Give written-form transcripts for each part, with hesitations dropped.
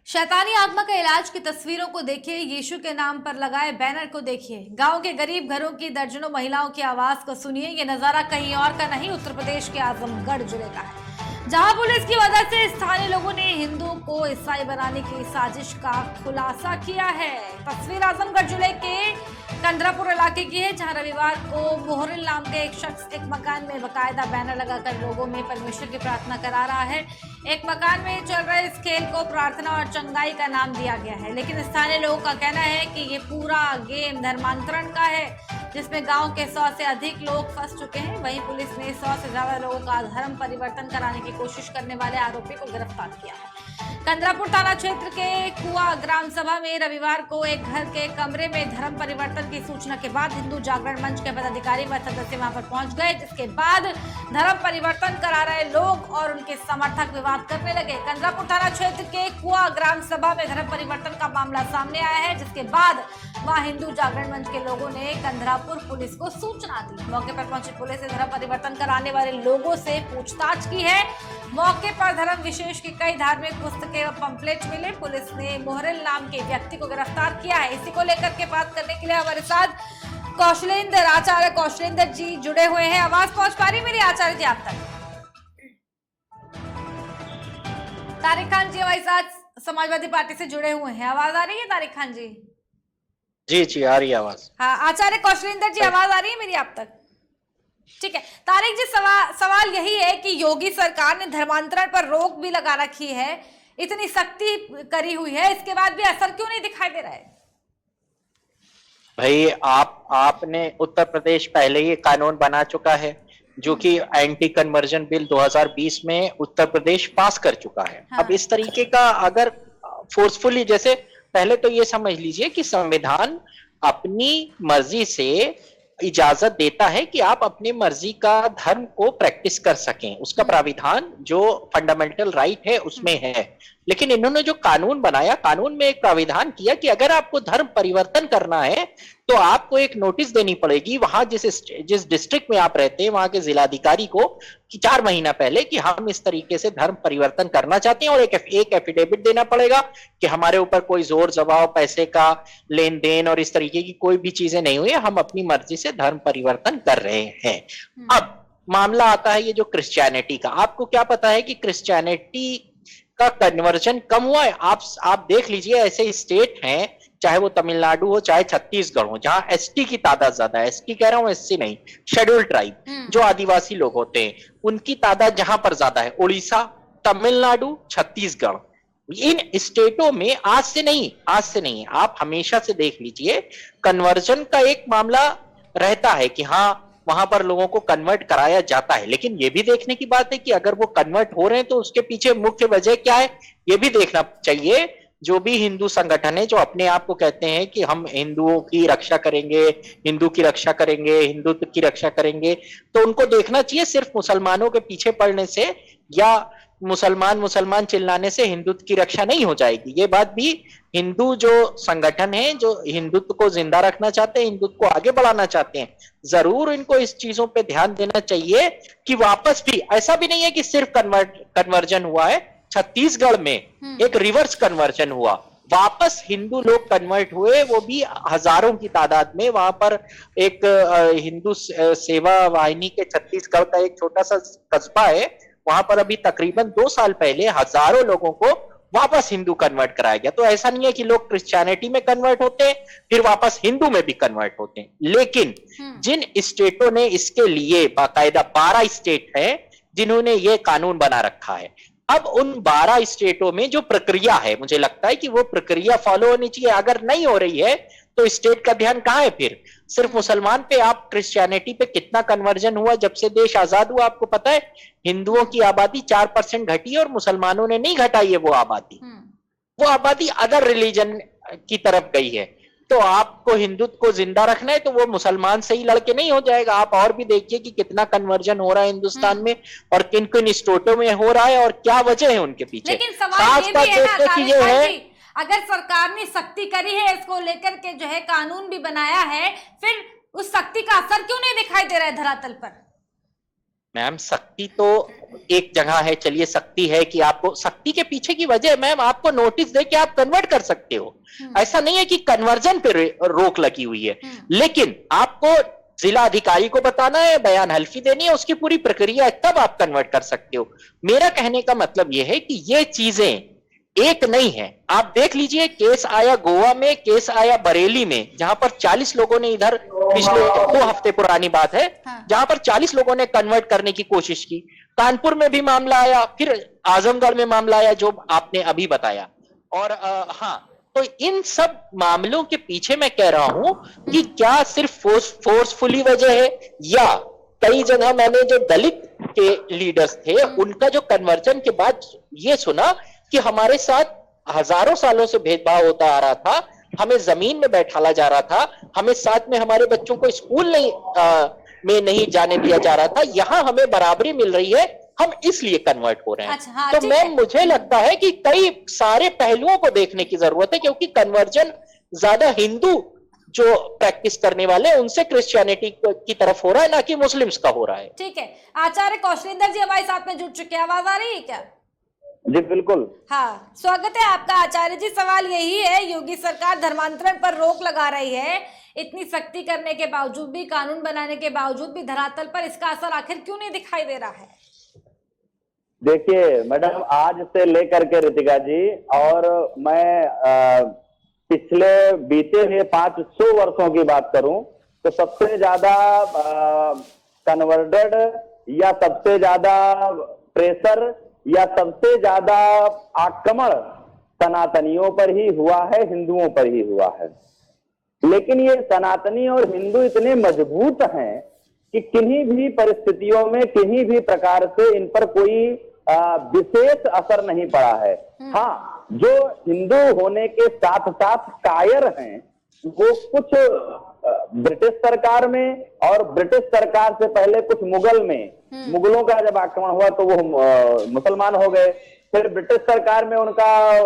शैतानी आत्मा का इलाज की तस्वीरों को देखिए, यीशु के नाम पर लगाए बैनर को देखिए, गांव के गरीब घरों की दर्जनों महिलाओं की आवाज को सुनिए। ये नजारा कहीं और का नहीं, उत्तर प्रदेश के आजमगढ़ जिले का है, जहां पुलिस की मदद से स्थानीय लोगों ने हिंदुओं को ईसाई बनाने की साजिश का खुलासा किया है। तस्वीर आजमगढ़ जिले के कंदरापुर इलाके की है, जहां रविवार को मोहरिल नाम के एक शख्स एक मकान में बकायदा बैनर लगाकर लोगों में परमेश्वर की प्रार्थना करा रहा है। एक मकान में चल रहे इस खेल को प्रार्थना और चंगाई का नाम दिया गया है, लेकिन स्थानीय लोगों का कहना है कि ये पूरा गेम धर्मांतरण का है, जिसमें गांव के 100 से अधिक लोग फंस चुके हैं। वहीं पुलिस ने 100 से ज्यादा लोगों का धर्म परिवर्तन कराने की कोशिश करने वाले आरोपी को गिरफ्तार किया है। कंदरापुर थाना क्षेत्र के कुआ ग्राम सभा में रविवार को एक घर के कमरे में धर्म परिवर्तन की सूचना के बाद हिंदू जागरण मंच के पदाधिकारी व सदस्य वहां पर पहुंच गए, जिसके बाद धर्म परिवर्तन करा रहे लोग और उनके समर्थक विवाद करने लगे। कंदरापुर थाना क्षेत्र के कुआ ग्राम सभा में धर्म परिवर्तन का मामला सामने आया है, जिसके बाद वहां हिंदू जागरण मंच के लोगों ने कंदरापुर पुलिस को सूचना दी। मौके पर पहुंची पुलिस ने धर्म परिवर्तन कराने वाले लोगों से पूछताछ की है। मौके पर धर्म विशेष की कई धार्मिक पुस्तकें और पंपलेट मिले। पुलिस ने मोहरिल नाम के व्यक्ति को गिरफ्तार किया है। इसी को लेकर के बात करने के लिए हमारे साथ आचार्य कौशलेंद्र जी जुड़े हुए हैं। आवाज पहुंच पा रही मेरी आचार्य जी आप तक? तारिक खान जी हमारे साथ समाजवादी पार्टी से जुड़े हुए हैं, आवाज आ रही है तारिक खान जी? जी जी आ रही है आवाज। हाँ आचार्य कौशलेंद्र जी आवाज आ रही है मेरी आप तक? ठीक है तारिक जी, सवाल यही है कि योगी सरकार ने धर्मांतरण पर रोक भी लगा रखी है, इतनी सख्ती करी हुई है, इसके बाद भी असर क्यों नहीं दिखाई दे रहा है? भाई आपने उत्तर प्रदेश पहले ही कानून बना चुका है जो कि एंटी कन्वर्जन बिल 2020 में उत्तर प्रदेश पास कर चुका है। हाँ। अब इस तरीके का अगर फोर्सफुली, जैसे पहले तो ये समझ लीजिए कि संविधान अपनी मर्जी से इजाजत देता है कि आप अपनी मर्जी का धर्म को प्रैक्टिस कर सकें, उसका प्राविधान जो फंडामेंटल राइट है उसमें है। लेकिन इन्होंने जो कानून बनाया, कानून में एक प्राविधान किया कि अगर आपको धर्म परिवर्तन करना है तो आपको एक नोटिस देनी पड़ेगी वहां जिस डिस्ट्रिक्ट में आप रहते हैं वहां के जिलाधिकारी को कि 4 महीना पहले कि हम इस तरीके से धर्म परिवर्तन करना चाहते हैं, और एक एफिडेविट देना पड़ेगा कि हमारे ऊपर कोई जोर जबाव, पैसे का लेन देन और इस तरीके की कोई भी चीजें नहीं हुई, हम अपनी मर्जी से धर्म परिवर्तन कर रहे हैं। अब मामला आता है ये जो क्रिश्चियनिटी का, आपको क्या पता है कि क्रिश्चियनिटी का कन्वर्जन कम हुआ है? आप देख लीजिए, ऐसे स्टेट हैं चाहे वो तमिलनाडु हो चाहे छत्तीसगढ़ हो जहां एसटी की तादाद ज्यादा है, एसटी कह रहा हूं एससी नहीं, शेड्यूल्ड ट्राइब जो आदिवासी लोग होते हैं उनकी तादाद जहां पर ज्यादा है, उड़ीसा, तमिलनाडु, छत्तीसगढ़, इन स्टेटों में आज से नहीं आप हमेशा से देख लीजिए कन्वर्जन का एक मामला रहता है कि हाँ वहां पर लोगों को कन्वर्ट कराया जाता है। लेकिन ये भी देखने की बात है कि अगर वो कन्वर्ट हो रहे हैं तो उसके पीछे मुख्य वजह क्या है, ये भी देखना चाहिए। जो भी हिंदू संगठन है जो अपने आप को कहते हैं कि हम हिंदुओं की रक्षा करेंगे, हिंदू की रक्षा करेंगे, हिंदुत्व की रक्षा करेंगे, तो उनको देखना चाहिए सिर्फ मुसलमानों के पीछे पड़ने से या मुसलमान चिल्लाने से हिंदुत्व की रक्षा नहीं हो जाएगी। ये बात भी हिंदू जो संगठन है जो हिंदुत्व को जिंदा रखना चाहते हैं, हिंदुत्व को आगे बढ़ाना चाहते हैं, जरूर इनको इस चीजों पे ध्यान देना चाहिए कि वापस भी ऐसा भी नहीं है कि सिर्फ कन्वर्जन हुआ है। छत्तीसगढ़ में एक रिवर्स कन्वर्जन हुआ, वापस हिंदू लोग कन्वर्ट हुए, वो भी हजारों की तादाद में। वहां पर एक हिंदू सेवा वाहिनी के छत्तीसगढ़ का एक छोटा सा कस्बा है, वहां पर अभी तकरीबन 2 साल पहले हजारों लोगों को वापस हिंदू कन्वर्ट कराया गया। तो ऐसा नहीं है कि लोग क्रिश्चियनिटी में कन्वर्ट होते हैं फिर वापस हिंदू में भी कन्वर्ट होते हैं। लेकिन जिन स्टेटों ने इसके लिए बाकायदा 12 स्टेट हैं जिन्होंने ये कानून बना रखा है, अब उन 12 स्टेटों में जो प्रक्रिया है, मुझे लगता है कि वो प्रक्रिया फॉलो होनी चाहिए। अगर नहीं हो रही है तो स्टेट का ध्यान कहां है फिर? सिर्फ मुसलमान पे, आप क्रिश्चियनिटी पे कितना कन्वर्जन हुआ जब से देश आजाद हुआ? आपको पता है हिंदुओं की आबादी 4% घटी है और मुसलमानों ने नहीं घटाई है वो आबादी अदर रिलीजन की तरफ गई है। तो आपको हिंदुत्व को जिंदा रखना है तो वो मुसलमान से ही लड़के नहीं हो जाएगा। आप और भी देखिए कि कितना कन्वर्जन हो रहा है हिंदुस्तान में और किन किन स्टेटों में हो रहा है और क्या वजह है उनके पीछे। लेकिन सवाल ये भी है ना तारिक खान जी, अगर सरकार ने सख्ती करी है, इसको लेकर के जो है कानून भी बनाया है, फिर उस सख्ती का असर क्यों नहीं दिखाई दे रहा है धरातल पर? मैम सख्ती तो एक जगह है, चलिए सख्ती है कि आपको, सख्ती के पीछे की वजह मैम आपको नोटिस दे कि आप कन्वर्ट कर सकते हो। ऐसा नहीं है कि कन्वर्जन पे रोक लगी हुई है, लेकिन आपको जिला अधिकारी को बताना है, बयान हल्फी देनी है, उसकी पूरी प्रक्रिया है, तब आप कन्वर्ट कर सकते हो। मेरा कहने का मतलब यह है कि ये चीजें एक नहीं है। आप देख लीजिए, केस आया गोवा में, केस आया बरेली में, जहां पर 40 लोगों ने, इधर पिछले 2 हफ्ते पुरानी बात है, जहां पर 40 लोगों ने कन्वर्ट करने की कोशिश की। कानपुर में भी मामला आया, फिर आजमगढ़ में मामला आया जो आपने अभी बताया। और हाँ, तो इन सब मामलों के पीछे मैं कह रहा हूं कि क्या सिर्फ फोर्सफुली वजह है, या कई जगह मैंने जो दलित के लीडर्स थे उनका जो कन्वर्जन के बाद ये सुना कि हमारे साथ हजारों सालों से भेदभाव होता आ रहा था, हमें जमीन में बैठाला जा रहा था, हमें साथ में हमारे बच्चों को स्कूल में नहीं जाने दिया जा रहा था, यहां हमें बराबरी मिल रही है, हम इसलिए कन्वर्ट हो रहे हैं। अच्छा, हाँ, तो मैम मुझे लगता है कि कई सारे पहलुओं को देखने की जरूरत है, क्योंकि कन्वर्जन ज्यादा हिंदू जो प्रैक्टिस करने वाले उनसे क्रिश्चियनिटी की तरफ हो रहा है, ना कि मुस्लिम्स का हो रहा है। ठीक है, आचार्य कौशलेंद्र जी हमारे साथ में जुड़ चुके हैं, आवाज आ रही है क्या? जी बिल्कुल। हाँ, स्वागत है आपका आचार्य जी। सवाल यही है, योगी सरकार धर्मांतरण पर रोक लगा रही है, इतनी सख्ती करने के बावजूद भी, कानून बनाने के बावजूद भी धरातल पर इसका असर आखिर क्यों नहीं दिखाई दे रहा है? देखिए मैडम, आज से लेकर के ऋतिका जी, और मैं पिछले बीते हुए 500 वर्षों की बात करूं तो सबसे ज्यादा कन्वर्टेड या सबसे ज्यादा प्रेशर या सबसे ज्यादा आक्रमण सनातनियों पर ही हुआ है, हिंदुओं पर ही हुआ है। लेकिन ये सनातनी और हिंदू इतने मजबूत हैं कि किन्हीं भी परिस्थितियों में, किन्हीं भी प्रकार से इन पर कोई विशेष असर नहीं पड़ा है। हाँ, जो हिंदू होने के साथ साथ कायर हैं, वो कुछ ब्रिटिश सरकार में और ब्रिटिश सरकार से पहले कुछ मुगल में, मुगलों का जब आक्रमण हुआ तो वो मुसलमान हो गए, फिर ब्रिटिश सरकार में उनका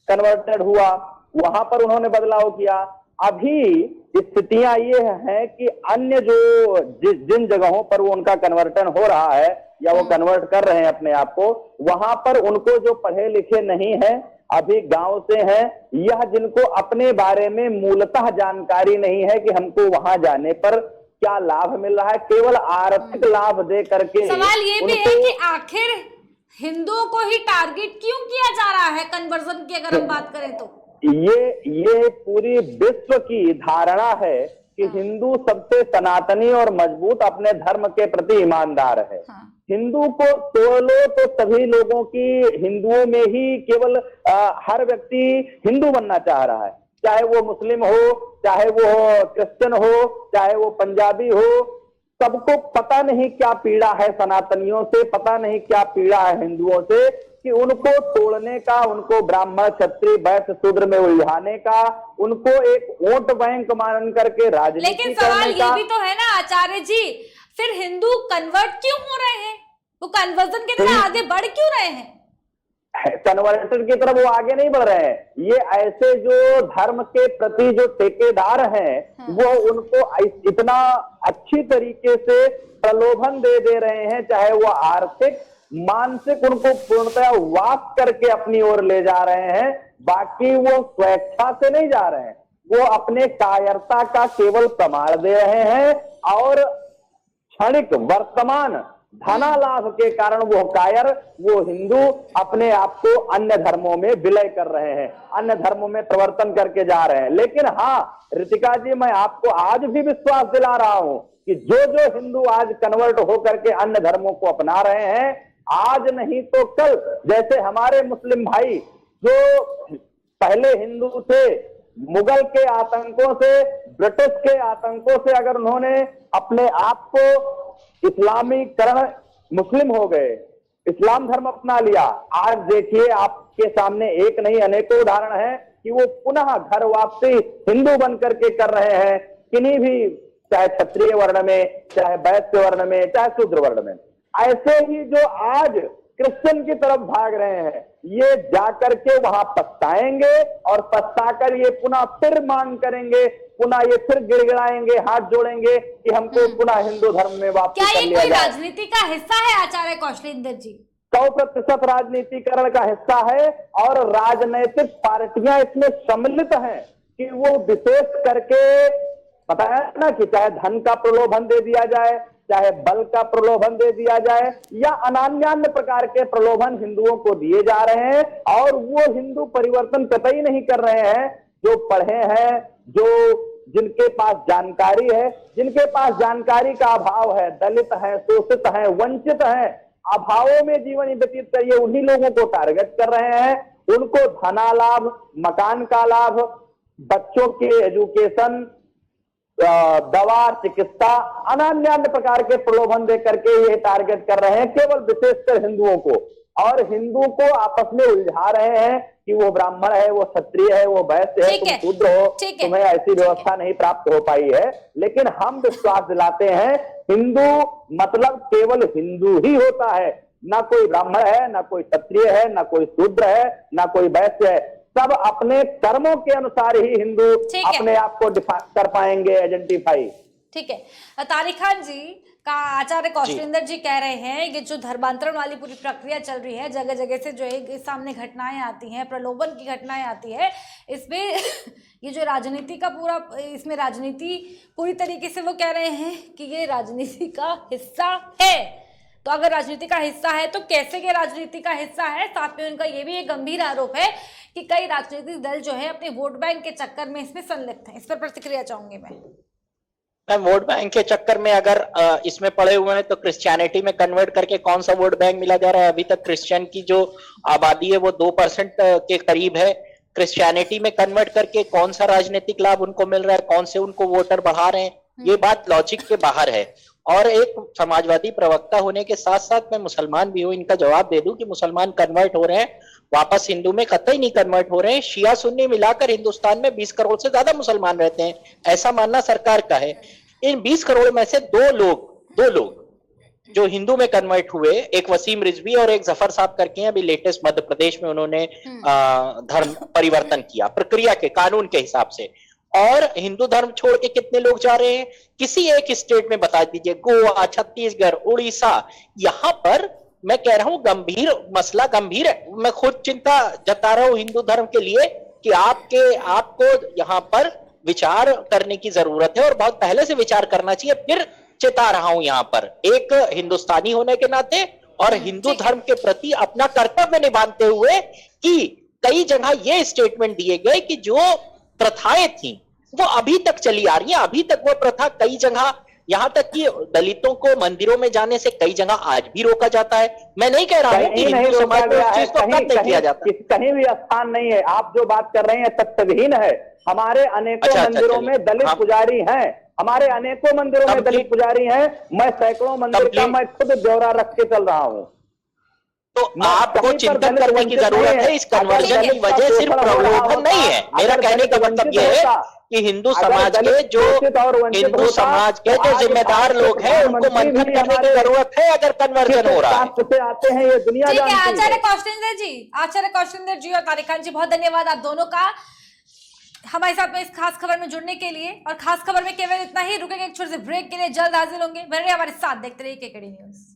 कन्वर्टेड हुआ, वहां पर उन्होंने बदलाव किया। अभी स्थितियां ये हैं कि अन्य जो जिन जगहों पर वो उनका कन्वर्टन हो रहा है या वो कन्वर्ट कर रहे हैं अपने आप को, वहां पर उनको जो पढ़े लिखे नहीं है, अभी गांव से हैं, यह जिनको अपने बारे में मूलतः जानकारी नहीं है कि हमको वहां जाने पर क्या लाभ मिल रहा है, केवल आर्थिक लाभ दे करके। सवाल ये भी है कि आखिर हिंदुओं को ही टारगेट क्यों किया जा रहा है कन्वर्जन की, अगर हम बात करें तो? ये पूरी विश्व की धारणा है कि हिंदू सबसे सनातनी और मजबूत, अपने धर्म के प्रति ईमानदार है। हिंदू को तोड़ लो तो सभी लोगों की, हिंदुओं में ही केवल हर व्यक्ति हिंदू बनना चाह रहा है, चाहे वो मुस्लिम हो, चाहे वो क्रिश्चियन हो, चाहे वो पंजाबी हो। सबको पता नहीं क्या पीड़ा है सनातनियों से, पता नहीं क्या पीड़ा है हिंदुओं से, कि उनको तोड़ने का, उनको ब्राह्मण क्षत्रिय वैश्य शूद्र में उलझाने का, उनको एक वोट बैंक मान करके राजनीति। लेकिन सवाल ये भी तो है ना आचार्य जी, फिर हिंदू कन्वर्ट क्यों हो रहे हैं? वो कन्वर्जन की तरफ आगे बढ़ क्यों रहे हैं? कन्वर्टर की तरफ वो आगे नहीं बढ़ रहे हैं। ये ऐसे जो धर्म के प्रति जो ठेकेदार हैं, वो उनको इतना अच्छी तरीके से प्रलोभन दे रहे हैं, चाहे वो आर्थिक मानसिक, उनको पूर्णतः वास करके अपनी ओर ले जा रहे हैं। बाकी वो स्वेच्छा से नहीं जा रहे हैं, वो अपने कायरता का केवल प्रमाण दे रहे हैं, और क्षणिक वर्तमान धना लाभ के कारण वो कायर, वो हिंदू अपने आप को अन्य धर्मों में विलय कर रहे हैं, अन्य धर्मों में प्रवर्तन करके जा रहे हैं। लेकिन हाँ ऋतिका जी, मैं आपको आज भी विश्वास दिला रहा हूं कि जो जो हिंदू आज कन्वर्ट होकर के अन्य धर्मों को अपना रहे हैं, आज नहीं तो कल, जैसे हमारे मुस्लिम भाई जो पहले हिंदू थे, मुगल के आतंकों से, ब्रिटिश के आतंकों से अगर उन्होंने अपने आप को इस्लामीकरण, मुस्लिम हो गए, इस्लाम धर्म अपना लिया, आज देखिए आपके सामने एक नहीं अनेकों उदाहरण है कि वो पुनः घर वापसी हिंदू बन करके कर रहे हैं, किन्हीं भी, चाहे क्षत्रिय वर्ण में, चाहे वैश्य वर्ण में, चाहे शूद्र वर्ण में। ऐसे ही जो आज क्रिश्चियन की तरफ भाग रहे हैं, ये जाकर के वहां पछताएंगे और पछताकर ये पुनः फिर मांग करेंगे पुनः ये फिर गिड़गिड़ाएंगे, हाथ जोड़ेंगे कि हमको पुनः हिंदू धर्म में वापस क्या कर ये लिया कोई जाए। राजनीति का हिस्सा है आचार्य कौशलेंद्र जी? 100% राजनीतिकरण का हिस्सा है और राजनीतिक पार्टियां इसमें सम्मिलित हैं कि वो विशेष करके बताया ना कि चाहे धन का प्रलोभन दे दिया जाए, चाहे बल का प्रलोभन दे दिया जाए या अन्य प्रकार के प्रलोभन हिंदुओं को दिए जा रहे हैं और वो हिंदू परिवर्तन कतई नहीं कर रहे हैं। जो पढ़े हैं, जो जिनके पास जानकारी है, जिनके पास जानकारी का अभाव है, दलित है, शोषित है, वंचित है, अभावों में जीवन व्यतीत करिए, उन्हीं लोगों को टारगेट कर रहे हैं। उनको धना लाभ, मकान का लाभ, बच्चों के एजुकेशन, दवा, चिकित्सा, अन्य प्रकार के प्रलोभन दे करके ये टारगेट कर रहे हैं केवल विशेषकर हिंदुओं को, और हिंदू को आपस में उलझा रहे हैं कि वो ब्राह्मण है, वो क्षत्रिय है, वो वैश्य है, तुम शूद्र हो, तुम्हें ऐसी व्यवस्था नहीं प्राप्त हो पाई है। लेकिन हम विश्वास दिलाते हैं हिंदू मतलब केवल हिंदू ही होता है, ना कोई ब्राह्मण है, ना कोई क्षत्रिय है, ना कोई शूद्र है, ना कोई वैश्य है। सब अपने कर्मों के अनुसार ही हिंदू अपने आप को डिफाइन कर पाएंगे, आइडेंटिफाई। ठीक है। तारिक खान जी का आचार्य कौशलेंद्र जी कह रहे हैं ये जो धर्मांतरण वाली पूरी प्रक्रिया चल रही है, जगह जगह से जो है सामने घटनाएं आती हैं, प्रलोभन की घटनाएं आती है, इसमें ये जो राजनीति का पूरा, इसमें राजनीति पूरी तरीके से वो कह रहे हैं कि ये राजनीति का हिस्सा है। तो अगर राजनीति का हिस्सा है तो कैसे के राजनीति का हिस्सा है? साथ में उनका ये भी एक गंभीर आरोप है कि कई राजनीतिक दल जो है अपने वोट बैंक के चक्कर में इसमें संलिप्त हैं। इस पर प्रतिक्रिया चाहूंगी मैं वोट बैंक के चक्कर में अगर इसमें पड़े हुए हैं तो क्रिश्चियनिटी में कन्वर्ट करके कौन सा वोट बैंक मिला जा रहा है? अभी तक क्रिश्चियन की जो आबादी है वो 2% के करीब है। क्रिश्चियनिटी में कन्वर्ट करके कौन सा राजनीतिक लाभ उनको मिल रहा है? कौन से उनको वोटर बढ़ा रहे हैं? ये बात लॉजिक के बाहर है। और एक समाजवादी प्रवक्ता होने के साथ साथ मैं मुसलमान भी हूं, इनका जवाब दे दूं कि मुसलमान कन्वर्ट हो रहे हैं, वापस हिंदू में कतई नहीं कन्वर्ट हो रहे हैं। शिया सुन्नी मिलाकर हिंदुस्तान में 20 करोड़ से ज्यादा मुसलमान रहते हैं, ऐसा मानना सरकार का है। इन 20 करोड़ में से दो लोग जो हिंदू में कन्वर्ट हुए, एक वसीम रिजवी और एक जफर साहब करके हैं, अभी लेटेस्ट मध्य प्रदेश में उन्होंने धर्म परिवर्तन किया प्रक्रिया के कानून के हिसाब से। और हिंदू धर्म छोड़ के कितने लोग जा रहे हैं? किसी एक स्टेट में बता दीजिए, गोवा, छत्तीसगढ़, उड़ीसा। यहां पर मैं कह रहा हूं गंभीर मसला गंभीर है। मैं खुद चिंता जता रहा हूं हिंदू धर्म के लिए कि आपको यहां पर विचार करने की जरूरत है और बहुत पहले से विचार करना चाहिए। फिर चेता रहा हूं यहां पर एक हिंदुस्तानी होने के नाते और हिंदू धर्म के प्रति अपना कर्तव्य निभाते हुए कि कई जगह ये स्टेटमेंट दिए गए कि जो प्रथाएं थी वो अभी तक चली आ रही है। अभी तक वो प्रथा कई जगह, यहां तक कि दलितों को मंदिरों में जाने से कई जगह आज भी रोका जाता है। मैं नहीं कह रहा हूं कि हिंदू समाज में उस चीज को कम नहीं किया जाता, कहीं भी स्थान नहीं है। आप जो बात कर रहे हैं तथ्यहीन है। हमारे अनेकों मंदिरों में दलित पुजारी हैं, हमारे अनेकों मंदिरों में दलित पुजारी हैं। मैं सैकड़ों मंदिर का मैं खुद ब्यौरा रख के चल रहा हूं। तो आपको चिंतन करने की जरूरत है। इस कन्वर्जन की वजह सिर्फ प्रलोभन नहीं है। मेरा कहने का मतलब यह है कि हिंदू समाज के जो जिम्मेदार लोग हैं उनको मंथन करने की जरूरत है अगर कन्वर्जन हो रहा है। आते हैं ये दुनिया ठीक है। जानती है। आचार्य कौशलेंद्र जी और तारिक खान जी, बहुत धन्यवाद आप दोनों का हमारे साथ में इस खास खबर में जुड़ने के लिए। और खास खबर में केवल इतना ही, रुकेंगे एक छोटे से ब्रेक के लिए, जल्द हाजिर होंगे। बने रहिए हमारे साथ, देखते रहिए केकेडी न्यूज।